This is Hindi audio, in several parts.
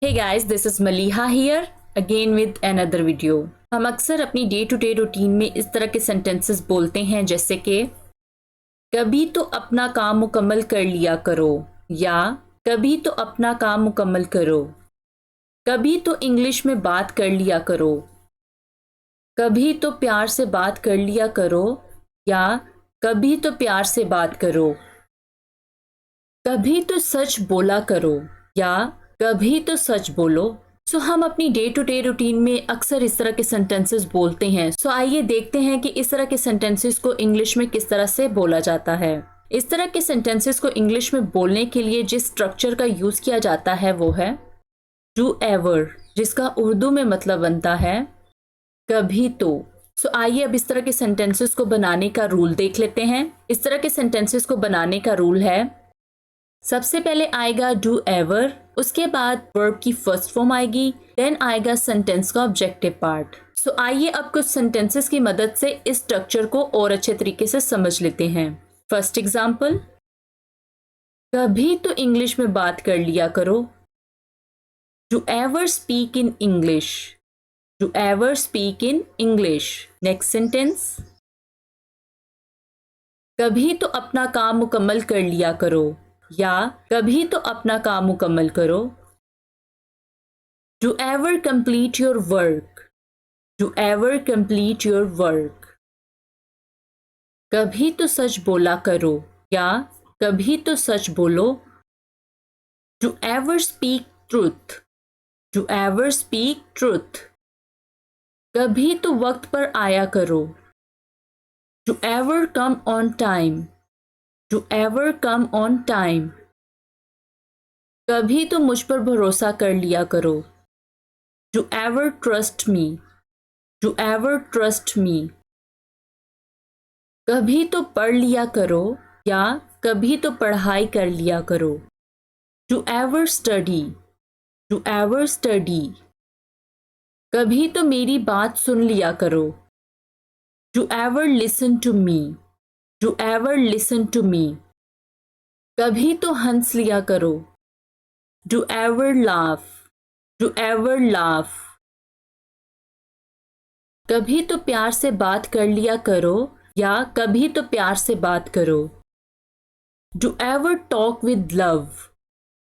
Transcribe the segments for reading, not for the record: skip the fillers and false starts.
Hey guys, this is Maliha here again with another video. हम अक्सर अपनी डे टू डे रूटीन में इस तरह के सेंटेंसेस बोलते हैं जैसे कि कभी तो अपना काम मुकम्मल कर लिया करो, या कभी तो अपना काम मुकम्मल करो, कभी तो इंग्लिश में बात कर लिया करो, कभी तो प्यार से बात कर लिया करो, या कभी तो प्यार से बात करो, कभी तो सच बोला करो, या कभी तो सच बोलो। हम अपनी डे टू डे रूटीन में अक्सर इस तरह के सेंटेंसेस बोलते हैं। आइए देखते हैं कि इस तरह के सेंटेंसेस को इंग्लिश में किस तरह से बोला जाता है। इस तरह के सेंटेंसेस को इंग्लिश में बोलने के लिए जिस स्ट्रक्चर का यूज किया जाता है वो है डू एवर, जिसका उर्दू में मतलब बनता है कभी तो। आइए अब इस तरह के सेंटेंसेस को बनाने का रूल देख लेते हैं। इस तरह के सेंटेंसेस को बनाने का रूल है, सबसे पहले आएगा डू एवर, उसके बाद वर्ब की फर्स्ट फॉर्म आएगी, देन आएगा सेंटेंस का ऑब्जेक्टिव पार्ट। आइए अब कुछ सेंटेंसेस की मदद से इस स्ट्रक्चर को और अच्छे तरीके से समझ लेते हैं। फर्स्ट एग्जांपल, कभी तो इंग्लिश में बात कर लिया करो, do ever speak in English, do ever speak in English. Next sentence, कभी तो अपना काम मुकम्मल कर लिया करो, या कभी तो अपना काम मुकम्मल करो, do ever complete your work, do ever complete your work. कभी तो सच बोला करो, या कभी तो सच बोलो, do ever speak truth, do ever speak truth. कभी तो वक्त पर आया करो, do ever come on time, do ever come on time. कभी तो मुझ पर भरोसा कर लिया करो, do ever trust me, do ever trust me. कभी तो पढ़ लिया करो, या कभी तो पढ़ाई कर लिया करो, do ever study, do ever study. कभी तो मेरी बात सुन लिया करो, do ever listen to me, do ever listen to me. कभी तो हंस लिया करो, do ever laugh, do ever laugh. कभी तो प्यार से बात कर लिया करो, या कभी तो प्यार से बात करो, do ever talk with love,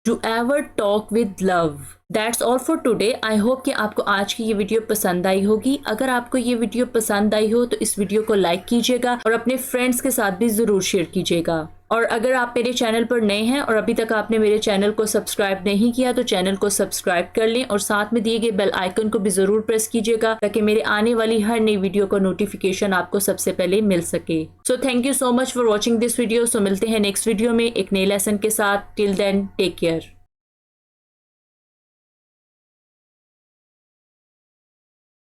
do ever talk with love. That's all for today. I hope कि आपको आज की ये वीडियो पसंद आई होगी। अगर आपको ये वीडियो पसंद आई हो तो इस वीडियो को लाइक कीजिएगा और अपने फ्रेंड्स के साथ भी ज़रूर शेयर कीजिएगा। और अगर आप मेरे चैनल पर नए हैं और अभी तक आपने मेरे चैनल को सब्सक्राइब नहीं किया तो चैनल को सब्सक्राइब कर लें और साथ में दिए गए बेल आइकन को भी ज़रूर प्रेस कीजिएगा ताकि मेरे आने वाली हर नई वीडियो का नोटिफिकेशन आपको सबसे पहले मिल सके। Thank you so much for watching this video. मिलते हैं नेक्स्ट वीडियो में एक नए लेसन के साथ। Till then take care.